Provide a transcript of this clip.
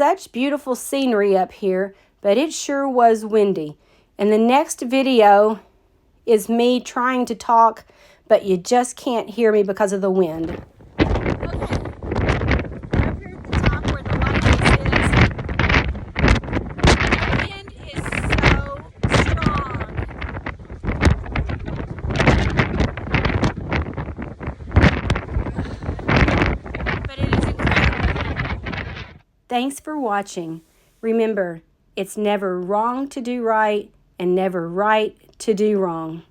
such beautiful scenery up here, but it sure was windy. And the next video is me trying to talk, but you just can't hear me because of the wind. Thanks for watching. Remember, it's never wrong to do right and never right to do wrong.